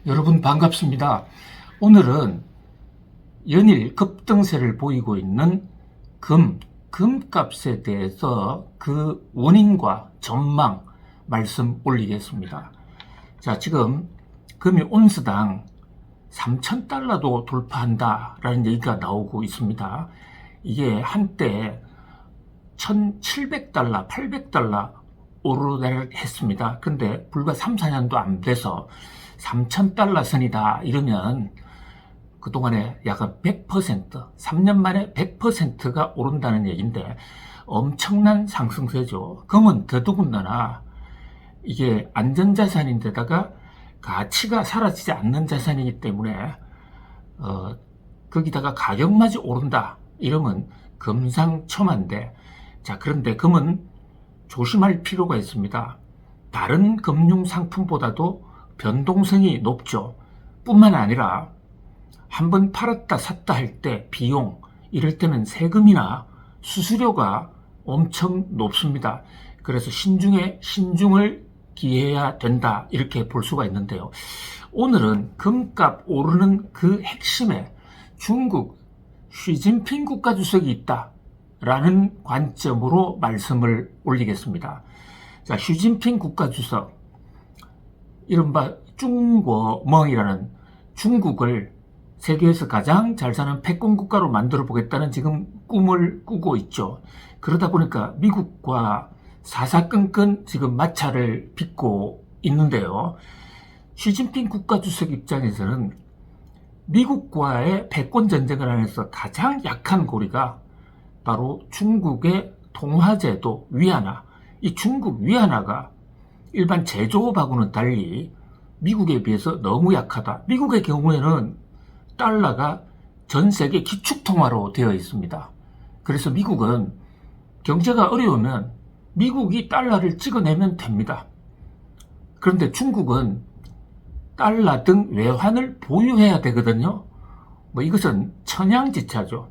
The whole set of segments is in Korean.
여러분 반갑습니다. 오늘은 연일 급등세를 보이고 있는 금값에 대해서 그 원인과 전망 말씀 올리겠습니다. 자, 지금 금이 온스당 3,000달러도 돌파한다라는 얘기가 나오고 있습니다. 이게 한때 1,700달러, 800달러 오르내리락 했습니다. 근데 불과 3, 4년도 안 돼서 3,000달러 선이다 이러면 그동안에 약간 100%, 3년 만에 100%가 오른다는 얘기인데 엄청난 상승세죠. 금은 더더군다나 이게 안전자산인데다가 가치가 사라지지 않는 자산이기 때문에 거기다가 가격마저 오른다 이러면 금상첨화인데, 자, 그런데 금은 조심할 필요가 있습니다. 다른 금융상품보다도 변동성이 높죠. 뿐만 아니라 한번 팔았다 샀다 할 때 비용, 이럴 때는 세금이나 수수료가 엄청 높습니다. 그래서 신중에 신중을 기해야 된다 이렇게 볼 수가 있는데요. 오늘은 금값 오르는 그 핵심에 중국 시진핑 국가주석이 있다 라는 관점으로 말씀을 올리겠습니다. 자, 시진핑 국가주석, 이른바 중국멍이라는 중국을 세계에서 가장 잘 사는 패권국가로 만들어 보겠다는 지금 꿈을 꾸고 있죠. 그러다 보니까 미국과 사사건건 지금 마찰을 빚고 있는데요. 시진핑 국가주석 입장에서는 미국과의 패권 전쟁을 하면서 가장 약한 고리가 바로 중국의 동화제도 위안화. 이 중국 위안화가 일반 제조업하고는 달리 미국에 비해서 너무 약하다. 미국의 경우에는 달러가 전 세계 기축통화로 되어 있습니다. 그래서 미국은 경제가 어려우면 미국이 달러를 찍어내면 됩니다. 그런데 중국은 달러 등 외환을 보유해야 되거든요. 이것은 천양지차죠.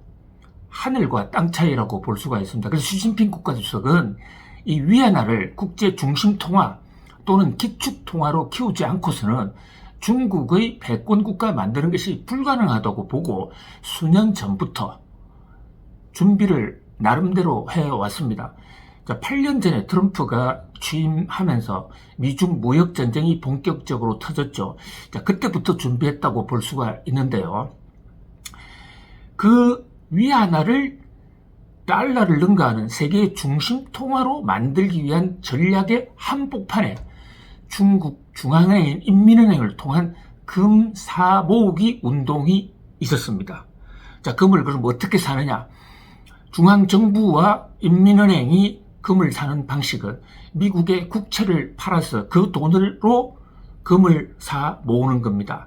하늘과 땅 차이라고 볼 수가 있습니다. 그래서 시진핑 국가주석은 이 위안화를 국제 중심 통화 또는 기축 통화로 키우지 않고서는 중국의 패권국가 만드는 것이 불가능하다고 보고 수년 전부터 준비를 나름대로 해왔습니다. 8년 전에 트럼프가 취임하면서 미중 무역전쟁이 본격적으로 터졌죠. 그때부터 준비했다고 볼 수가 있는데요. 그 위안화를 달러를 능가하는 세계의 중심 통화로 만들기 위한 전략의 한복판에 중국 중앙은행인 인민은행을 통한 금 사 모으기 운동이 있었습니다. 자, 금을 그럼 어떻게 사느냐? 중앙정부와 인민은행이 금을 사는 방식은 미국의 국채를 팔아서 그 돈으로 금을 사 모으는 겁니다.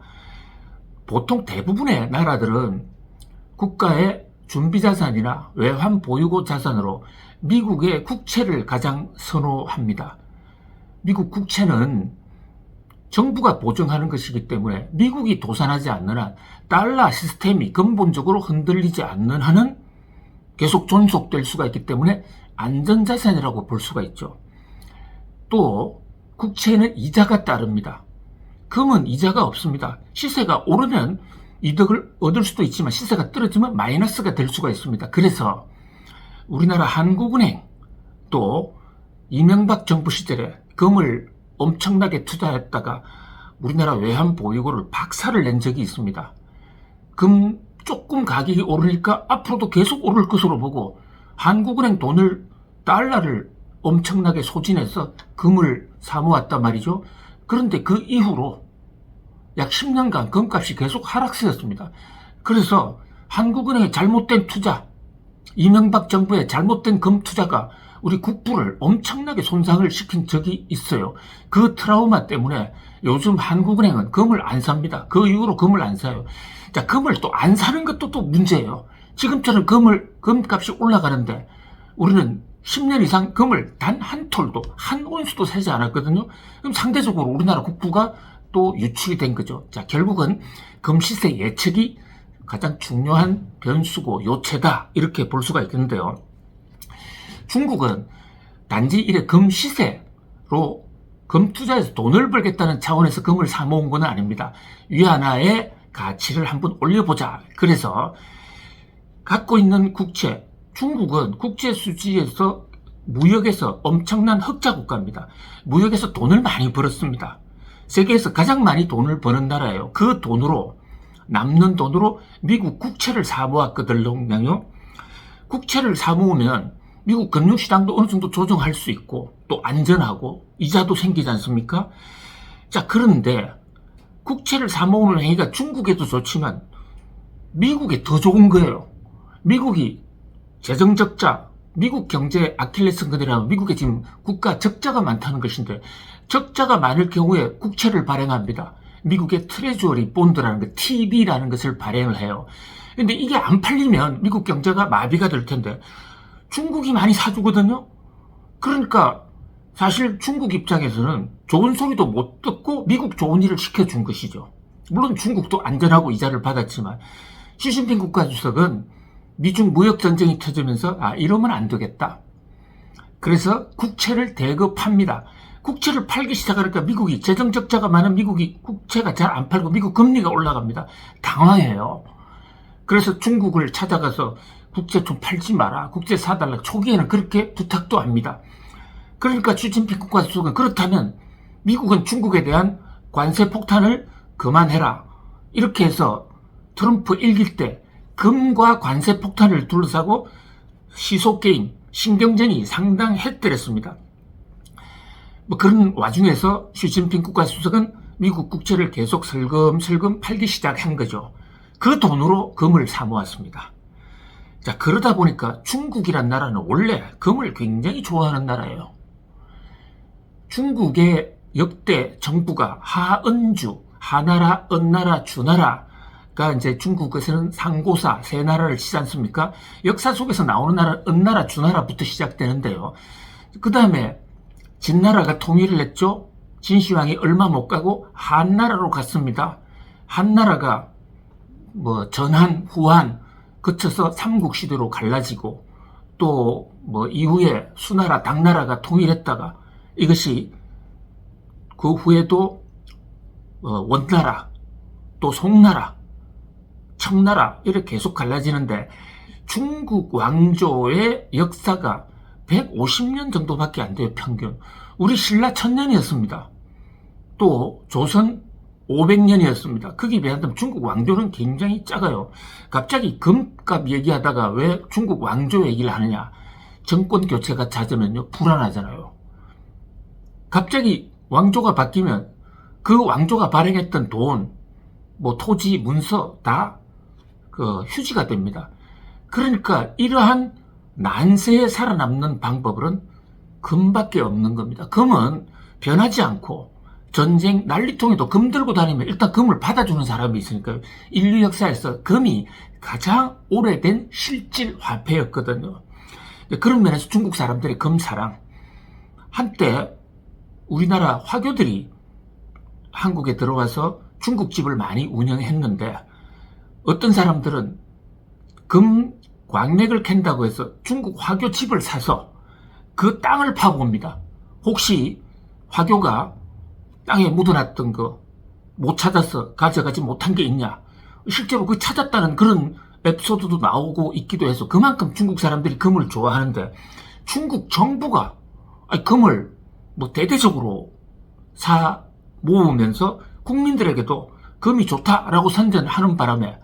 보통 대부분의 나라들은 국가의 준비자산이나 외환 보유고 자산으로 미국의 국채를 가장 선호합니다. 미국 국채는 정부가 보증하는 것이기 때문에 미국이 도산하지 않는 한, 달러 시스템이 근본적으로 흔들리지 않는 한은 계속 존속될 수가 있기 때문에 안전자산이라고 볼 수가 있죠. 또 국채에는 이자가 따릅니다. 금은 이자가 없습니다. 시세가 오르면 이득을 얻을 수도 있지만 시세가 떨어지면 마이너스가 될 수가 있습니다. 그래서 우리나라 한국은행 또 이명박 정부 시절에 금을 엄청나게 투자했다가 우리나라 외환 보유고를 박살을 낸 적이 있습니다. 금 조금 가격이 오르니까 앞으로도 계속 오를 것으로 보고 한국은행 달러를 엄청나게 소진해서 금을 사모았단 말이죠. 그런데 그 이후로 약 10년간 금값이 계속 하락세였습니다. 그래서 한국은행의 잘못된 투자, 이명박 정부의 잘못된 금 투자가 우리 국부를 엄청나게 손상을 시킨 적이 있어요. 그 트라우마 때문에 요즘 한국은행은 금을 안 삽니다. 그 이후로 금을 안 사요. 자, 금을 또 안 사는 것도 또 문제예요. 지금처럼 금값이 올라가는데 우리는 10년 이상 금을 단 한 톨도, 한 온수도 사지 않았거든요. 그럼 상대적으로 우리나라 국부가 또 유출이 된 거죠. 자, 결국은 금 시세 예측이 가장 중요한 변수고 요체다 이렇게 볼 수가 있겠는데요. 중국은 단지 이래 금 시세로 금 투자해서 돈을 벌겠다는 차원에서 금을 사모은 건 아닙니다. 위안화의 가치를 한번 올려보자. 그래서 갖고 있는 국채, 중국은 국제 수지에서 무역에서 엄청난 흑자 국가입니다. 무역에서 돈을 많이 벌었습니다. 세계에서 가장 많이 돈을 버는 나라예요. 그 돈으로, 남는 돈으로 미국 국채를 사모았거든요. 국채를 사모으면 미국 금융시장도 어느 정도 조정할 수 있고 또 안전하고 이자도 생기지 않습니까? 자, 그런데 국채를 사모으는 행위가 중국에도 좋지만 미국에 더 좋은 거예요. 미국이 재정적자, 미국 경제 아킬레스건이라면 미국에 지금 국가 적자가 많다는 것인데 적자가 많을 경우에 국채를 발행합니다. 미국의 트레저리 본드라는 거, TB라는 것을 발행을 해요. 근데 이게 안 팔리면 미국 경제가 마비가 될 텐데 중국이 많이 사주거든요. 그러니까 사실 중국 입장에서는 좋은 소리도 못 듣고 미국 좋은 일을 시켜준 것이죠. 물론 중국도 안전하고 이자를 받았지만 시진핑 국가주석은 미중 무역전쟁이 터지면서 이러면 안 되겠다. 그래서 국채를 대거 팝니다. 국채를 팔기 시작하니까 미국이 재정적자가 많은 미국이 국채가 잘 안 팔고 미국 금리가 올라갑니다. 당황해요. 그래서 중국을 찾아가서 국채 좀 팔지 마라. 국채 사달라. 초기에는 그렇게 부탁도 합니다. 그러니까 시진핑 국가주석은 그렇다면 미국은 중국에 대한 관세 폭탄을 그만해라. 이렇게 해서 트럼프 일기 때 금과 관세 폭탄을 둘러싸고 시소게임, 신경전이 상당했더랬습니다. 그런 와중에서 시진핑 국가주석은 미국 국채를 계속 슬금슬금 팔기 시작한 거죠. 그 돈으로 금을 사모았습니다. 자, 그러다 보니까 중국이란 나라는 원래 금을 굉장히 좋아하는 나라예요. 중국의 역대 정부가 하은주, 하나라, 은나라, 주나라가 이제 중국에서는 상고사, 세 나라를 치지 않습니까? 역사 속에서 나오는 나라, 은나라, 주나라부터 시작되는데요. 그 다음에 진나라가 통일을 했죠. 진시황이 얼마 못 가고 한나라로 갔습니다. 한나라가 전한, 후한 거쳐서 삼국시대로 갈라지고 또 이후에 수나라, 당나라가 통일했다가 이것이 그 후에도 원나라, 또 송나라, 청나라 이렇게 계속 갈라지는데 중국 왕조의 역사가 150년 정도밖에 안 돼요. 평균. 우리 신라 1000년이었습니다. 또 조선 500년이었습니다. 거기에 비한다면 중국 왕조는 굉장히 작아요. 갑자기 금값 얘기하다가 왜 중국 왕조 얘기를 하느냐. 정권 교체가 잦으면요 불안하잖아요. 갑자기 왕조가 바뀌면 그 왕조가 발행했던 돈, 토지, 문서 다 휴지가 됩니다. 그러니까 이러한 난세에 살아남는 방법은 금밖에 없는 겁니다. 금은 변하지 않고 전쟁 난리통에도 금 들고 다니면 일단 금을 받아주는 사람이 있으니까요. 인류 역사에서 금이 가장 오래된 실질 화폐였거든요. 그런 면에서 중국 사람들의 금사랑, 한때 우리나라 화교들이 한국에 들어와서 중국집을 많이 운영했는데 어떤 사람들은 금 광맥을 캔다고 해서 중국 화교집을 사서 그 땅을 파봅니다. 혹시 화교가 땅에 묻어놨던 거 못 찾아서 가져가지 못한 게 있냐. 실제로 그 찾았다는 그런 에피소드도 나오고 있기도 해서 그만큼 중국 사람들이 금을 좋아하는데 중국 정부가 금을 대대적으로 사 모으면서 국민들에게도 금이 좋다라고 선전하는 바람에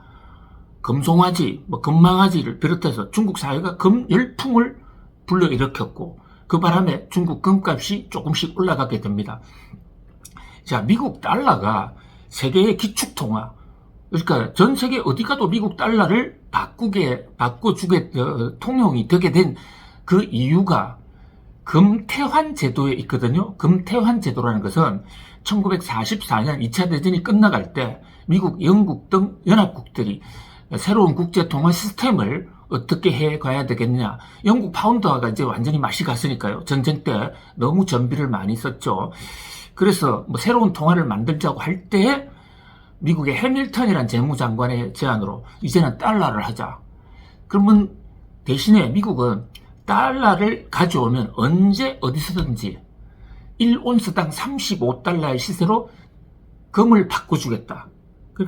금송아지, 금망아지를 비롯해서 중국 사회가 금 열풍을 불러일으켰고 그 바람에 중국 금값이 조금씩 올라가게 됩니다. 자, 미국 달러가 세계의 기축통화, 그러니까 전 세계 어디 가도 미국 달러를 바꿔주게 통용이 되게 된 그 이유가 금태환 제도에 있거든요. 금태환 제도라는 것은 1944년 2차 대전이 끝나갈 때 미국, 영국 등 연합국들이 새로운 국제 통화 시스템을 어떻게 해 가야 되겠냐. 영국 파운드화가 이제 완전히 맛이 갔으니까요. 전쟁 때 너무 전비를 많이 썼죠. 그래서 새로운 통화를 만들자고 할 때 미국의 해밀턴이라는 재무장관의 제안으로 이제는 달러를 하자. 그러면 대신에 미국은 달러를 가져오면 언제 어디서든지 1온스당 35달러의 시세로 금을 바꿔주겠다.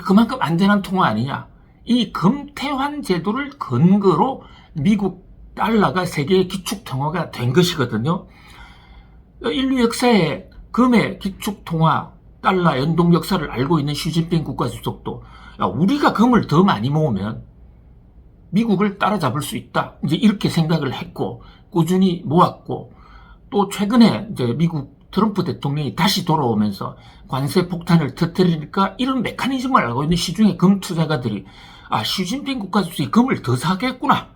그만큼 안전한 통화 아니냐. 이 금태환 제도를 근거로 미국 달러가 세계의 기축통화가 된 것이거든요. 인류 역사에 금의 기축통화 달러 연동 역사를 알고 있는 시진핑 국가주석도 우리가 금을 더 많이 모으면 미국을 따라잡을 수 있다. 이제 이렇게 생각을 했고 꾸준히 모았고, 또 최근에 이제 미국 트럼프 대통령이 다시 돌아오면서 관세 폭탄을 터뜨리니까 이런 메커니즘을 알고 있는 시중의 금 투자가들이 시진핑 국가주석이 금을 더 사겠구나.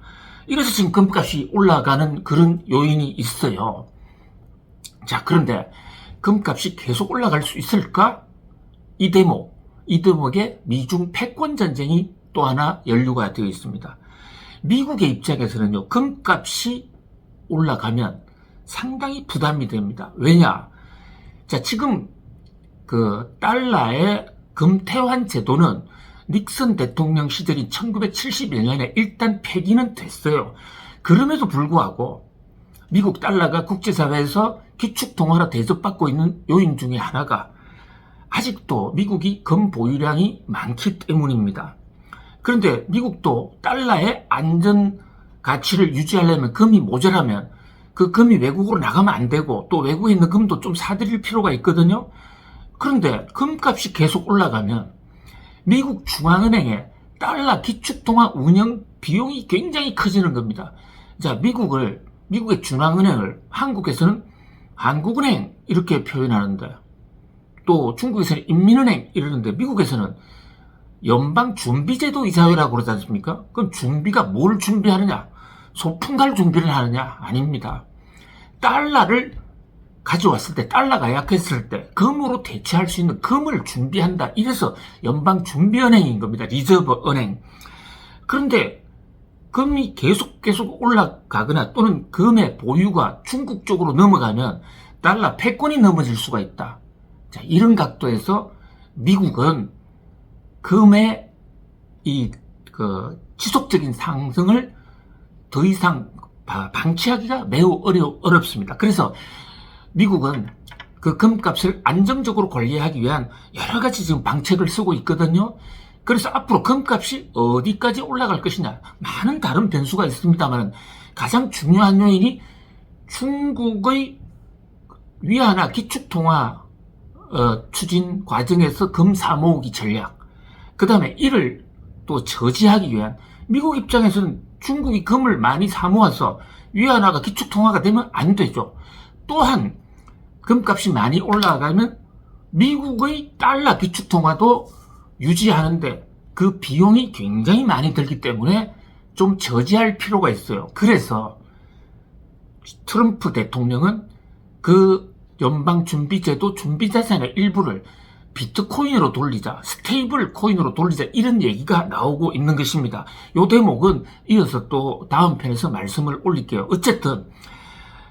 이래서 지금 금값이 올라가는 그런 요인이 있어요. 자, 그런데 금값이 계속 올라갈 수 있을까? 이 대목에 미중 패권 전쟁이 또 하나 연루가 되어 있습니다. 미국의 입장에서는요, 금값이 올라가면 상당히 부담이 됩니다. 왜냐? 자, 지금 그 달러의 금태환 제도는 닉슨 대통령 시절인 1971년에 일단 폐기는 됐어요. 그럼에도 불구하고 미국 달러가 국제사회에서 기축통화로 대접받고 있는 요인 중에 하나가 아직도 미국이 금 보유량이 많기 때문입니다. 그런데 미국도 달러의 안전 가치를 유지하려면 금이 모자라면 그 금이 외국으로 나가면 안 되고, 또 외국에 있는 금도 좀 사들일 필요가 있거든요. 그런데 금값이 계속 올라가면 미국 중앙은행의 달러 기축통화 운영 비용이 굉장히 커지는 겁니다. 자, 미국의 중앙은행을 한국에서는 한국은행 이렇게 표현하는데, 또 중국에서는 인민은행 이러는데, 미국에서는 연방준비제도 이사회라고 그러지 않습니까? 그럼 준비가 뭘 준비하느냐? 소풍 갈 준비를 하느냐? 아닙니다. 달러를 가져왔을 때, 달러가 약했을 때 금으로 대체할 수 있는 금을 준비한다. 이래서 연방준비은행인 겁니다. 리저브은행. 그런데 금이 계속 올라가거나 또는 금의 보유가 중국 쪽으로 넘어가면 달러 패권이 넘어질 수가 있다. 자, 이런 각도에서 미국은 금의 지속적인 상승을 더 이상 방치하기가 매우 어렵습니다. 그래서 미국은 그 금값을 안정적으로 관리하기 위한 여러 가지 지금 방책을 쓰고 있거든요. 그래서 앞으로 금값이 어디까지 올라갈 것이냐, 많은 다른 변수가 있습니다만 가장 중요한 요인이 중국의 위안화 기축통화 추진 과정에서 금 사모으기 전략, 그 다음에 이를 또 저지하기 위한, 미국 입장에서는 중국이 금을 많이 사모아서 위안화가 기축통화가 되면 안 되죠. 또한 금값이 많이 올라가면 미국의 달러 기축통화도 유지하는데 그 비용이 굉장히 많이 들기 때문에 좀 저지할 필요가 있어요. 그래서 트럼프 대통령은 그 연방준비제도 준비자산의 일부를 비트코인으로 돌리자, 스테이블 코인으로 돌리자, 이런 얘기가 나오고 있는 것입니다. 이 대목은 이어서 또 다음 편에서 말씀을 올릴게요. 어쨌든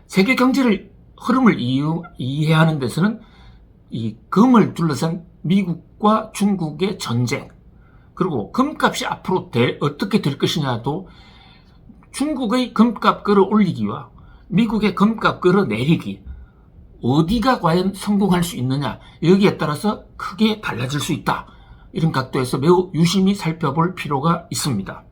세계 경제를 흐름을 이해하는 데서는 이 금을 둘러싼 미국과 중국의 전쟁, 그리고 금값이 앞으로 어떻게 될 것이냐도 중국의 금값 끌어올리기와 미국의 금값 끌어내리기, 어디가 과연 성공할 수 있느냐, 여기에 따라서 크게 달라질 수 있다. 이런 각도에서 매우 유심히 살펴볼 필요가 있습니다.